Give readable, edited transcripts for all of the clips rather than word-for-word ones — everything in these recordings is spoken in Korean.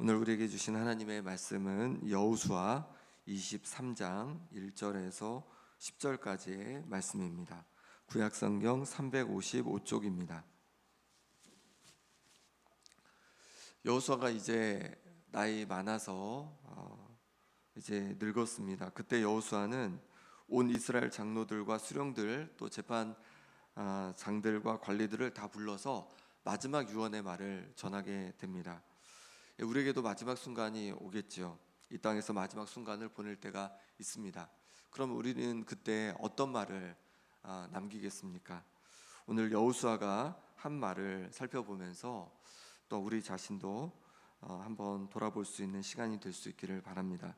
오늘 우리에게 주신 하나님의 말씀은 여호수아 23장 1절에서 10절까지의 말씀입니다. 구약성경 355쪽입니다. 여호수아가 이제 나이 많아서 이제 늙었습니다. 그때 여호수아는 온 이스라엘 장로들과 수령들 또 재판 장들과 관리들을 다 불러서 마지막 유언의 말을 전하게 됩니다. 우리에게도 마지막 순간이 오겠죠. 이 땅에서 마지막 순간을 보낼 때가 있습니다. 그럼 우리는 그때 어떤 말을 남기겠습니까? 오늘 여호수아가 한 말을 살펴보면서 또 우리 자신도 한번 돌아볼 수 있는 시간이 될 수 있기를 바랍니다.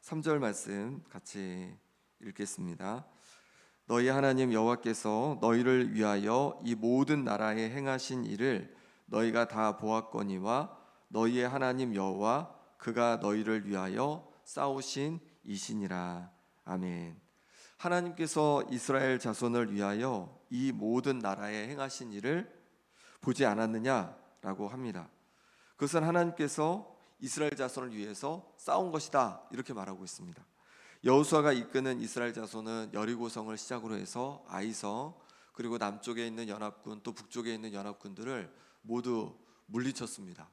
3절 말씀 같이 읽겠습니다. 너희 하나님 여호와께서 너희를 위하여 이 모든 나라에 행하신 일을 너희가 다 보았거니와 너희의 하나님 여호와 그가 너희를 위하여 싸우신 이시니라. 아멘. 하나님께서 이스라엘 자손을 위하여 이 모든 나라에 행하신 일을 보지 않았느냐라고 합니다. 그것은 하나님께서 이스라엘 자손을 위해서 싸운 것이다 이렇게 말하고 있습니다. 여호수아가 이끄는 이스라엘 자손은 여리고성을 시작으로 해서 아이성 그리고 남쪽에 있는 연합군 또 북쪽에 있는 연합군들을 모두 물리쳤습니다.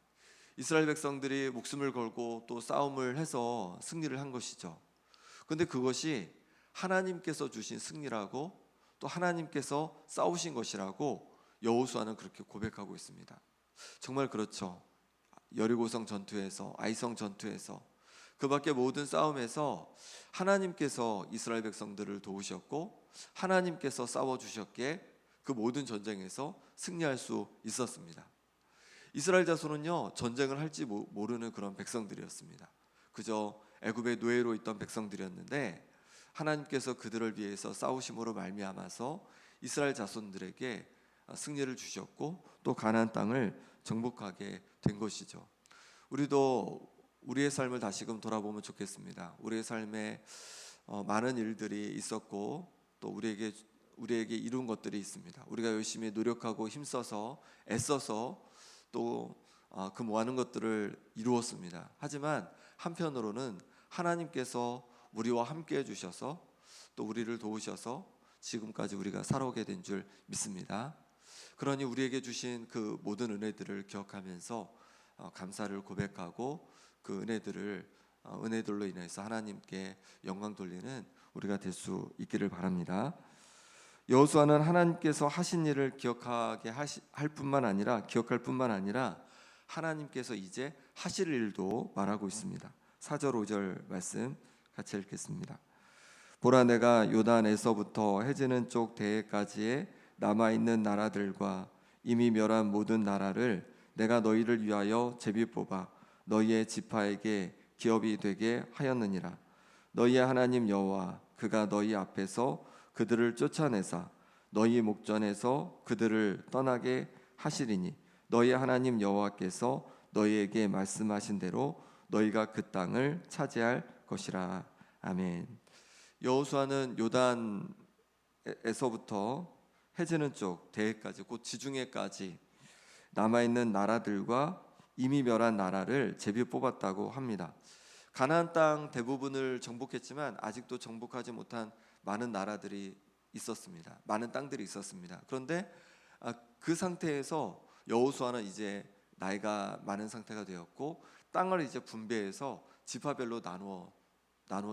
이스라엘 백성들이 목숨을 걸고 또 싸움을 해서 승리를 한 것이죠. 그런데 그것이 하나님께서 주신 승리라고 또 하나님께서 싸우신 것이라고 여호수아는 그렇게 고백하고 있습니다. 정말 그렇죠. 여리고성 전투에서 아이성 전투에서 그 밖에 모든 싸움에서 하나님께서 이스라엘 백성들을 도우셨고 하나님께서 싸워주셨기에 그 모든 전쟁에서 승리할 수 있었습니다. 이스라엘 자손은요 전쟁을 할지 모르는 그런 백성들이었습니다. 그저 애굽의 노예로 있던 백성들이었는데 하나님께서 그들을 위해서 싸우심으로 말미암아서 이스라엘 자손들에게 승리를 주셨고 또 가나안 땅을 정복하게 된 것이죠. 우리도 우리의 삶을 다시금 돌아보면 좋겠습니다. 우리의 삶에 많은 일들이 있었고 또 우리에게 이룬 것들이 있습니다. 우리가 열심히 노력하고 힘써서 애써서 또 그 많은 것들을 이루었습니다. 하지만 한편으로는 하나님께서 우리와 함께 해주셔서 또 우리를 도우셔서 지금까지 우리가 살아오게 된 줄 믿습니다. 그러니 우리에게 주신 그 모든 은혜들을 기억하면서 감사를 고백하고 그 은혜들로 인해서 하나님께 영광 돌리는 우리가 될 수 있기를 바랍니다. 여호수아는 하나님께서 하신 일을 기억할 뿐만 아니라 하나님께서 이제 하실 일도 말하고 있습니다. 4절 5절 말씀 같이 읽겠습니다. 보라 내가 요단에서부터 해지는 쪽 대해까지의 남아있는 나라들과 이미 멸한 모든 나라를 내가 너희를 위하여 제비 뽑아 너희의 지파에게 기업이 되게 하였느니라. 너희의 하나님 여호와 그가 너희 앞에서 그들을 쫓아내사 너희 목전에서 그들을 떠나게 하시리니 너희 하나님 여호와께서 너희에게 말씀하신 대로 너희가 그 땅을 차지할 것이라. 아멘. 여호수아는 요단에서부터 해지는 쪽 대해까지 곧 지중해까지 남아있는 나라들과 이미 멸한 나라를 제비 뽑았다고 합니다. 가나안 땅 대부분을 정복했지만 아직도 정복하지 못한 많은 나라들이 있었습니다. 많은 땅들이 있었습니다. 그런데 그 상태에서 여호수아는 이제 나이가 많은 상태가 되었고 땅을 이제 분배해서 지파별로 나누어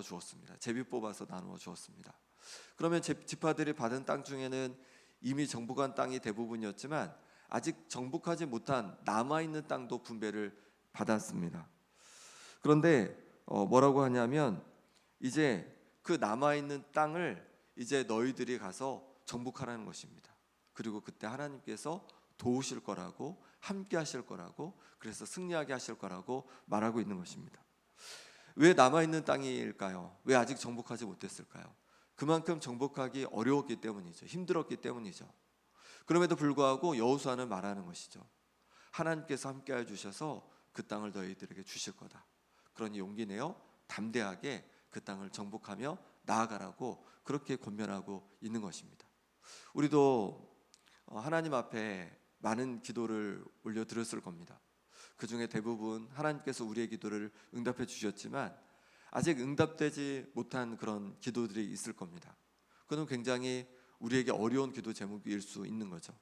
주었습니다. 제비 뽑아서 나누어 주었습니다. 그러면 지파들이 받은 땅 중에는 이미 정복한 땅이 대부분이었지만 아직 정복하지 못한 남아있는 땅도 분배를 받았습니다. 그런데 뭐라고 하냐면 이제 그 남아있는 땅을 이제 너희들이 가서 정복하라는 것입니다. 그리고 그때 하나님께서 도우실 거라고 함께 하실 거라고 그래서 승리하게 하실 거라고 말하고 있는 것입니다. 왜 남아있는 땅일까요? 왜 아직 정복하지 못했을까요? 그만큼 정복하기 어려웠기 때문이죠. 힘들었기 때문이죠. 그럼에도 불구하고 여호수아는 말하는 것이죠. 하나님께서 함께 해주셔서 그 땅을 너희들에게 주실 거다. 그러니 용기 내어 담대하게 그 땅을 정복하며 나아가라고 그렇게 권면하고 있는 것입니다. 우리도 하나님 앞에 많은 기도를 올려드렸을 겁니다. 그 중에 대부분 하나님께서 우리의 기도를 응답해 주셨지만 아직 응답되지 못한 그런 기도들이 있을 겁니다. 그건 굉장히 우리에게 어려운 기도 제목일 수 있는 거죠.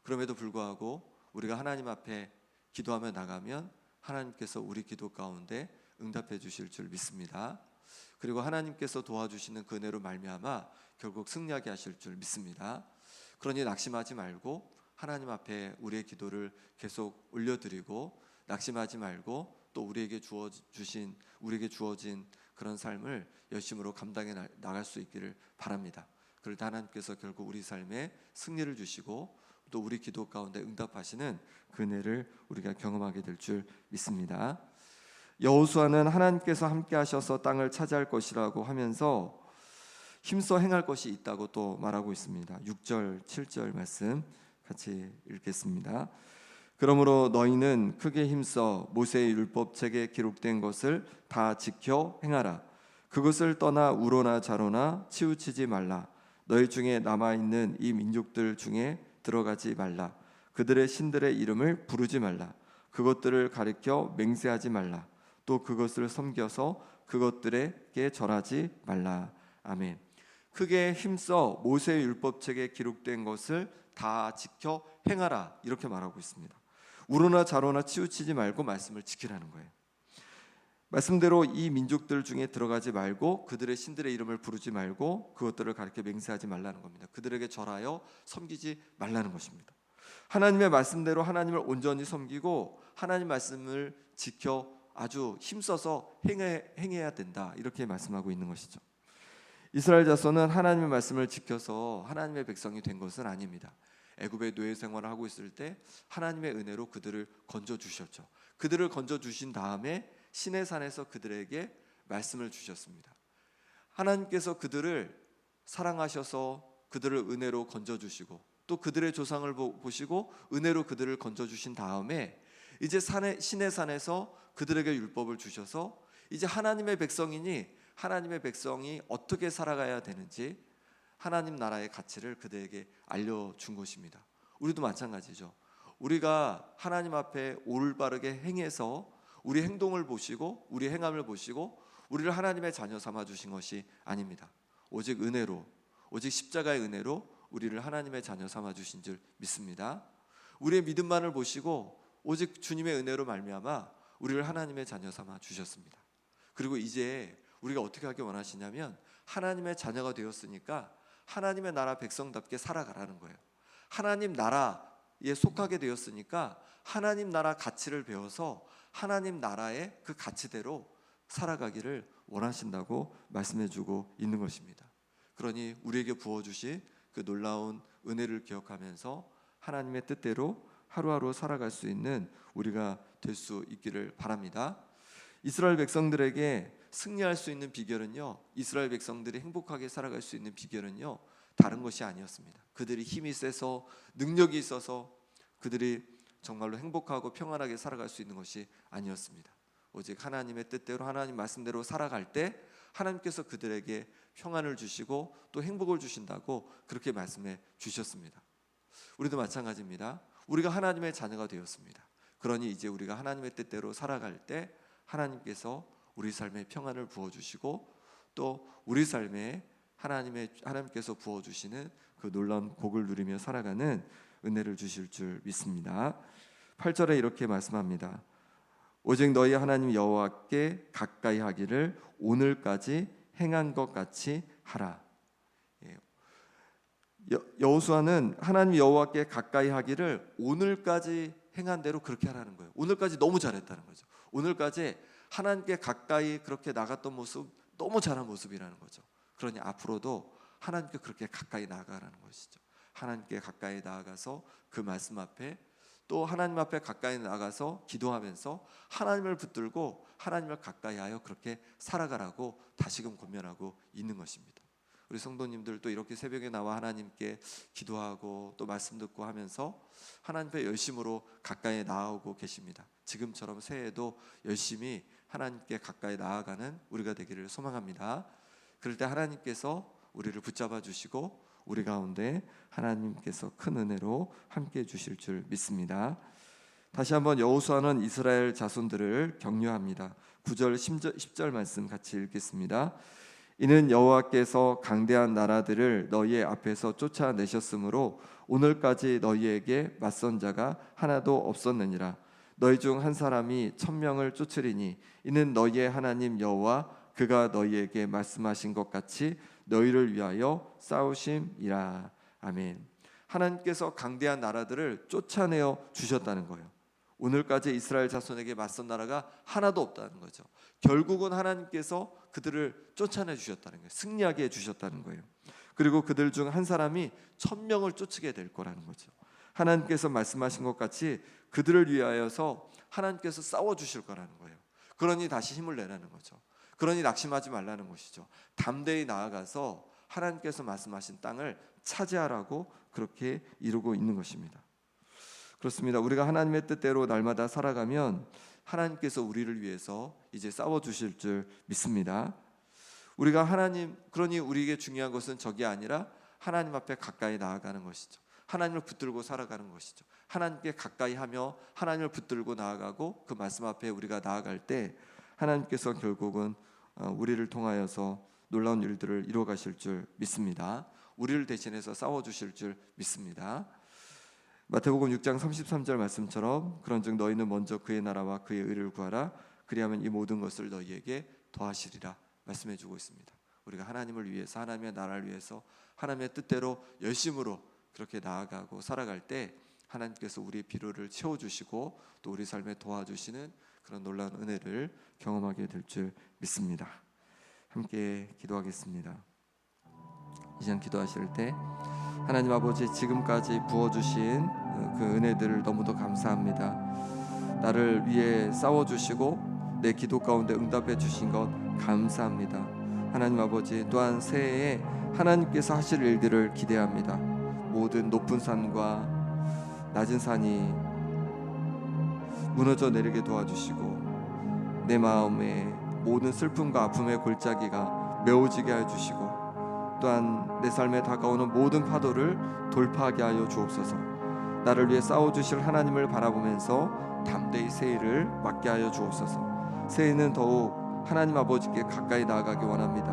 그럼에도 불구하고 우리가 하나님 앞에 기도하며 나가면 하나님께서 우리 기도 가운데 응답해 주실 줄 믿습니다. 그리고 하나님께서 도와주시는 그 은혜로 말미암아 결국 승리하게 하실 줄 믿습니다. 그러니 낙심하지 말고 하나님 앞에 우리의 기도를 계속 올려드리고 낙심하지 말고 또 우리에게 주어진 그런 삶을 열심으로 감당해 나갈 수 있기를 바랍니다. 그럴 때 하나님께서 결국 우리 삶에 승리를 주시고 또 우리 기도 가운데 응답하시는 그 은혜를 우리가 경험하게 될 줄 믿습니다. 여호수아는 하나님께서 함께 하셔서 땅을 차지할 것이라고 하면서 힘써 행할 것이 있다고 또 말하고 있습니다. 6절 7절 말씀 같이 읽겠습니다. 그러므로 너희는 크게 힘써 모세의 율법책에 기록된 것을 다 지켜 행하라. 그것을 떠나 우로나 좌로나 치우치지 말라. 너희 중에 남아있는 이 민족들 중에 들어가지 말라. 그들의 신들의 이름을 부르지 말라. 그것들을 가리켜 맹세하지 말라. 또 그것을 섬겨서 그것들에게 절하지 말라. 아멘. 크게 힘써 모세의 율법책에 기록된 것을 다 지켜 행하라. 이렇게 말하고 있습니다. 우로나 좌로나 치우치지 말고 말씀을 지키라는 거예요. 말씀대로 이 민족들 중에 들어가지 말고 그들의 신들의 이름을 부르지 말고 그것들을 가리켜 맹세하지 말라는 겁니다. 그들에게 절하여 섬기지 말라는 것입니다. 하나님의 말씀대로 하나님을 온전히 섬기고 하나님 말씀을 지켜 아주 힘써서 행해야 된다. 이렇게 말씀하고 있는 것이죠. 이스라엘 자손은 하나님의 말씀을 지켜서 하나님의 백성이 된 것은 아닙니다. 애굽의 노예 생활을 하고 있을 때 하나님의 은혜로 그들을 건져 주셨죠. 그들을 건져 주신 다음에 시내산에서 그들에게 말씀을 주셨습니다. 하나님께서 그들을 사랑하셔서 그들을 은혜로 건져 주시고 또 그들의 조상을 보시고 은혜로 그들을 건져 주신 다음에 이제 시내산에서 그들에게 율법을 주셔서 이제 하나님의 백성이니 하나님의 백성이 어떻게 살아가야 되는지 하나님 나라의 가치를 그들에게 알려준 것입니다. 우리도 마찬가지죠. 우리가 하나님 앞에 올바르게 행해서 우리 행동을 보시고 우리 행함을 보시고 우리를 하나님의 자녀 삼아 주신 것이 아닙니다. 오직 은혜로, 오직 십자가의 은혜로 우리를 하나님의 자녀 삼아 주신 줄 믿습니다. 우리의 믿음만을 보시고 오직 주님의 은혜로 말미암아 우리를 하나님의 자녀 삼아 주셨습니다. 그리고 이제 우리가 어떻게 하기 원하시냐면 하나님의 자녀가 되었으니까 하나님의 나라 백성답게 살아가라는 거예요. 하나님 나라에 속하게 되었으니까 하나님 나라 가치를 배워서 하나님 나라의 그 가치대로 살아가기를 원하신다고 말씀해주고 있는 것입니다. 그러니 우리에게 부어주신 그 놀라운 은혜를 기억하면서 하나님의 뜻대로 하루하루 살아갈 수 있는 우리가 될 수 있기를 바랍니다. 이스라엘 백성들에게 승리할 수 있는 비결은요, 이스라엘 백성들이 행복하게 살아갈 수 있는 비결은요, 다른 것이 아니었습니다. 그들이 힘이 세서 능력이 있어서 그들이 정말로 행복하고 평안하게 살아갈 수 있는 것이 아니었습니다. 오직 하나님의 뜻대로 하나님 말씀대로 살아갈 때 하나님께서 그들에게 평안을 주시고 또 행복을 주신다고 그렇게 말씀해 주셨습니다. 우리도 마찬가지입니다. 우리가 하나님의 자녀가 되었습니다. 그러니 이제 우리가 하나님의 뜻대로 살아갈 때 하나님께서 우리 삶에 평안을 부어주시고 또 우리 삶에 하나님께서 부어주시는 그 놀라운 복을 누리며 살아가는 은혜를 주실 줄 믿습니다. 8절에 이렇게 말씀합니다. 오직 너희 하나님 여호와께 가까이 하기를 오늘까지 행한 것 같이 하라. 여호수아는 하나님 여호와께 가까이 하기를 오늘까지 행한 대로 그렇게 하라는 거예요. 오늘까지 너무 잘했다는 거죠. 오늘까지 하나님께 가까이 그렇게 나갔던 모습 너무 잘한 모습이라는 거죠. 그러니 앞으로도 하나님께 그렇게 가까이 나아가라는 것이죠. 하나님께 가까이 나아가서 그 말씀 앞에 또 하나님 앞에 가까이 나가서 기도하면서 하나님을 붙들고 하나님을 가까이 하여 그렇게 살아가라고 다시금 권면하고 있는 것입니다. 우리 성도님들도 이렇게 새벽에 나와 하나님께 기도하고 또 말씀 듣고 하면서 하나님 앞에 열심으로 가까이 나아오고 계십니다. 지금처럼 새해에도 열심히 하나님께 가까이 나아가는 우리가 되기를 소망합니다. 그럴 때 하나님께서 우리를 붙잡아 주시고 우리 가운데 하나님께서 큰 은혜로 함께 해 주실 줄 믿습니다. 다시 한번 여호수아는 이스라엘 자손들을 격려합니다. 9절 10절 말씀 같이 읽겠습니다. 이는 여호와께서 강대한 나라들을 너희의 앞에서 쫓아내셨으므로 오늘까지 너희에게 맞선 자가 하나도 없었느니라. 너희 중 한 사람이 1000명을 쫓으리니 이는 너희의 하나님 여호와 그가 너희에게 말씀하신 것 같이 너희를 위하여 싸우심이라. 아멘. 하나님께서 강대한 나라들을 쫓아내어 주셨다는 거예요. 오늘까지 이스라엘 자손에게 맞선 나라가 하나도 없다는 거죠. 결국은 하나님께서 그들을 쫓아내 주셨다는 거예요. 승리하게 해주셨다는 거예요. 그리고 그들 중 한 사람이 1000명을 쫓게 될 거라는 거죠. 하나님께서 말씀하신 것 같이 그들을 위하여서 하나님께서 싸워주실 거라는 거예요. 그러니 다시 힘을 내라는 거죠. 그러니 낙심하지 말라는 것이죠. 담대히 나아가서 하나님께서 말씀하신 땅을 차지하라고 그렇게 이루고 있는 것입니다. 그렇습니다. 우리가 하나님의 뜻대로 날마다 살아가면 하나님께서 우리를 위해서 이제 싸워주실 줄 믿습니다. 우리가 그러니 우리에게 중요한 것은 적이 아니라 하나님 앞에 가까이 나아가는 것이죠. 하나님을 붙들고 살아가는 것이죠. 하나님께 가까이 하며 하나님을 붙들고 나아가고 그 말씀 앞에 우리가 나아갈 때 하나님께서 결국은 우리를 통하여서 놀라운 일들을 이루어 가실 줄 믿습니다. 우리를 대신해서 싸워주실 줄 믿습니다. 마태복음 6장 33절 말씀처럼 그런즉 너희는 먼저 그의 나라와 그의 의를 구하라. 그리하면 이 모든 것을 너희에게 더하시리라 말씀해 주고 있습니다. 우리가 하나님을 위해서 하나님의 나라를 위해서 하나님의 뜻대로 열심으로 그렇게 나아가고 살아갈 때 하나님께서 우리의 필요를 채워주시고 또 우리 삶에 도와주시는 그런 놀라운 은혜를 경험하게 될 줄 믿습니다. 함께 기도하겠습니다. 이 시간 기도하실 때 하나님 아버지 지금까지 부어주신 그 은혜들을 너무도 감사합니다. 나를 위해 싸워주시고 내 기도 가운데 응답해 주신 것 감사합니다. 하나님 아버지 또한 새해에 하나님께서 하실 일들을 기대합니다. 모든 높은 산과 낮은 산이 무너져 내리게 도와주시고 내 마음에 모든 슬픔과 아픔의 골짜기가 메워지게 하여 주시고 또한 내 삶에 다가오는 모든 파도를 돌파하게 하여 주옵소서. 나를 위해 싸워주실 하나님을 바라보면서 담대히 새해를 맞게 하여 주옵소서. 새해는 더욱 하나님 아버지께 가까이 나아가기 원합니다.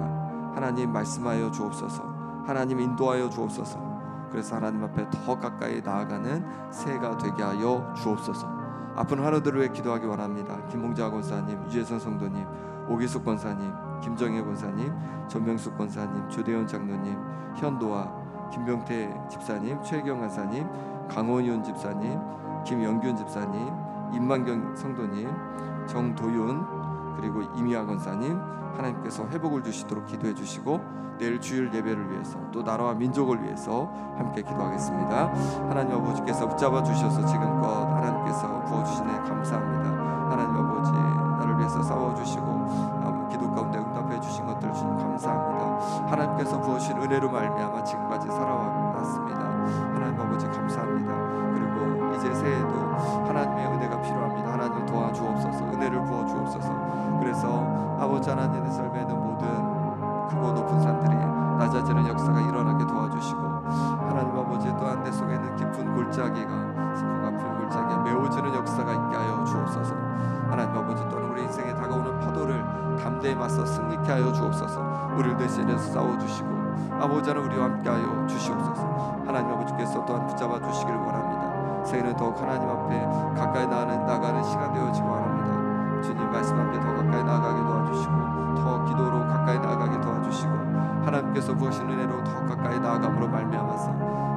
하나님 말씀하여 주옵소서. 하나님 인도하여 주옵소서. 그래서 하나님 앞에 더 가까이 나아가는 새해가 되게 하여 주옵소서. 아픈 하루들을 위해 기도하기 원합니다. 김봉자 권사님, 유재선 성도님, 오기숙 권사님, 김정혜 권사님, 전명숙 권사님, 조대현 장로님, 현도아, 김병태 집사님, 최경 권사님, 강원윤 집사님, 김영균 집사님, 임만경 성도님, 정도윤 그리고 이미아 권사님 하나님께서 회복을 주시도록 기도해 주시고 내일 주일 예배를 위해서 또 나라와 민족을 위해서 함께 기도하겠습니다. 하나님 아버지께서 붙잡아 주셔서 지금껏 하나님께서 부어주시네 감사합니다. 하나님 아버지 나를 위해서 싸워주시고 기도 가운데 응답해 주신 것들 주님 감사합니다. 하나님께서 부어주신 은혜로 말미암아 지금까지 살아왔습니다. 하나님 아버지 감사합니다. 그리고 이제 새해에도 하나님의 은혜가 필요합니다. 하나님 도와주옵소서. 은혜를 부어주옵소서. 그래서 아버지 하나님 내 삶에 있는 모든 크고 높은 산들이 낮아지는 역사가 일어나게 도와주시고 하나님 아버지 또한 내 속에 있는 깊은 골짜기가 슬픔과 아픔의 골짜기가 메워지는 역사가 있게 하여 주옵소서. 하나님 아버지 또한 우리 인생에 다가오는 파도를 담대히 맞서 승리케 하여 주옵소서. 우리를 대신해서 싸워주시고 아버지 하나님 우리와 함께 하여 주시옵소서. 하나님 아버지께서 또한 붙잡아 주시길 원합니다. 새해는 더욱 하나님 앞에 가까이 나가는 시간 되어지기 원합니다. 주님 말씀 앞에 더 가까이 나아가게 도와주시고 더 기도로 가까이 나아가게 도와주시고 하나님께서 부으신 은혜로 더 가까이 나아감으로 말미암아서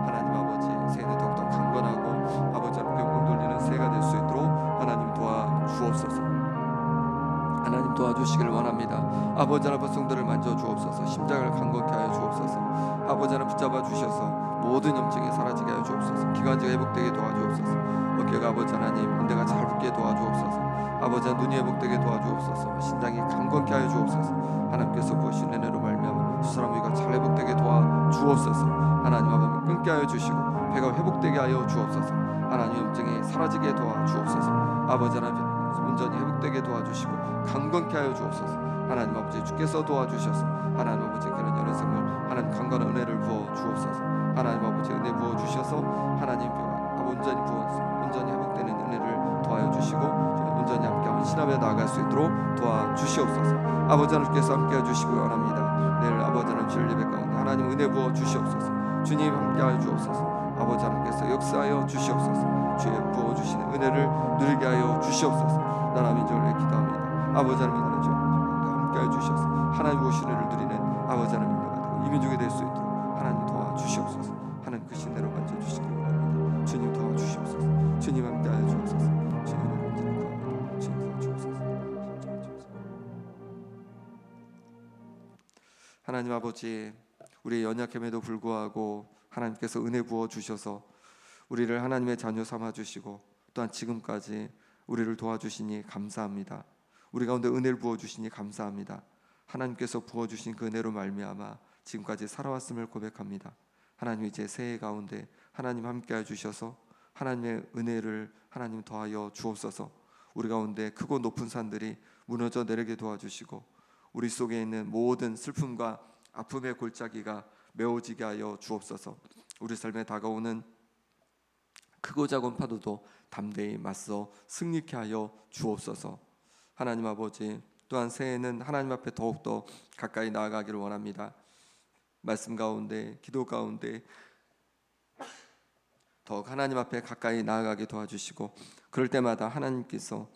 하나님 아버지 새해는 더욱더 강건하고 아버지 하나님께 영광 돌리는 새해가 될 수 있도록 하나님 도와주옵소서. 하나님 도와주시길 원합니다. 아버지 하나님 백성들을 만져주옵소서. 심장을 강건케 하여 주옵소서. 아버지 하나님 붙잡아 주셔서 모든 염증이 사라지게 하여 주옵소서. 기관지가 회복되게 도와주옵소서. 어깨가 아버지 하나님 인대가 잘 붙게 도와주옵소서. 아버지 하나님 눈이 회복되게 도와주옵소서. 신장이 강건케 하여 주옵소서. 하나님께서 부으신 은혜로 말미암아 두 사람 위가 잘 회복되게 도와주옵소서. 하나님 아버지 끊게 하여 주시고 배가 회복되게 하여 주옵소서. 하나님 염증이 사라지게 도와주옵소서. 아버지 하나님 온전히 회복되게 도와주시고 강건케 하여 주옵소서. 하나님 아버지 주께서 도와주셔서 하나님 아버지 그런 연회생을 하나님 강건한 은혜를 부어 주옵소서. 하나님 아버지 은혜 부어 주셔서 하나님 온전히 부어서 온전히 회복되는 은혜를 더하여 주시고 온전히 함께 헌신하며 나아갈 수 있도록 도와주시옵소서. 아버지 하나님께서 함께해 주시기 원합니다. 내일 아버지 하나님 주일 예배 가운데 하나님 은혜 부어 주시옵소서. 주님 함께하여 주옵소서. 아버지 하나님께서 역사하여 주시옵소서. 주의 부어 주시는 은혜를 누리게 하여 주시옵소서. 나라 민족을 위해 기도합니다. 아버지 하나님 나라 주여 함께하여 주셔서 하나님 오신 은혜를 누리는 아버지 하나님 나라 이 민족이 될 수 있도록 하나님 도와주시옵소서. 하나님 그 신대로 만져주시기 원합니다. 주님 도와주시옵소서. 주님 함께하여 주옵소서. 주님을 온전히 구합니다. 주님 도와주옵소서. 하나님 아버지, 우리의 연약함에도 불구하고 하나님께서 은혜 부어 주셔서 우리를 하나님의 자녀 삼아 주시고 또한 지금까지 우리를 도와주시니 감사합니다. 우리 가운데 은혜를 부어 주시니 감사합니다. 하나님께서 부어 주신 그 은혜로 말미암아 지금까지 살아왔음을 고백합니다. 하나님 이제 새해 가운데 하나님 함께해 주셔서 하나님의 은혜를 하나님 더하여 주옵소서. 우리 가운데 크고 높은 산들이 무너져 내리게 도와주시고 우리 속에 있는 모든 슬픔과 아픔의 골짜기가 메워지게 하여 주옵소서. 우리 삶에 다가오는 크고 작은 파도도 담대히 맞서 승리케 하여 주옵소서. 하나님 아버지, 또한 새해에는 하나님 앞에 더욱더 가까이 나아가기를 원합니다. 말씀 가운데, 기도 가운데 더욱 하나님 앞에 가까이 나아가게 도와주시고 그럴 때마다 하나님께서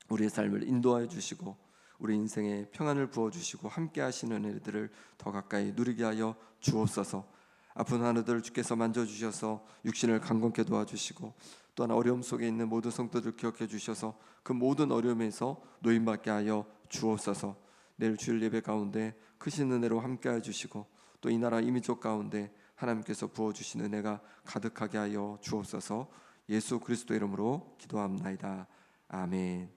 우리의 삶을 인도하여 주시고 우리 인생에 평안을 부어주시고 함께 하시는 은혜들을 더 가까이 누리게 하여 주옵소서. 아픈 하늘들 주께서 만져주셔서 육신을 강건케 도와주시고 또한 어려움 속에 있는 모든 성도들 기억해 주셔서 그 모든 어려움에서 노임받게 하여 주옵소서. 내일 주일 예배 가운데 크신 은혜로 함께 해주시고 또 이 나라 이 민족 가운데 하나님께서 부어주신 은혜가 가득하게 하여 주옵소서. 예수 그리스도 이름으로 기도합나이다. 아멘.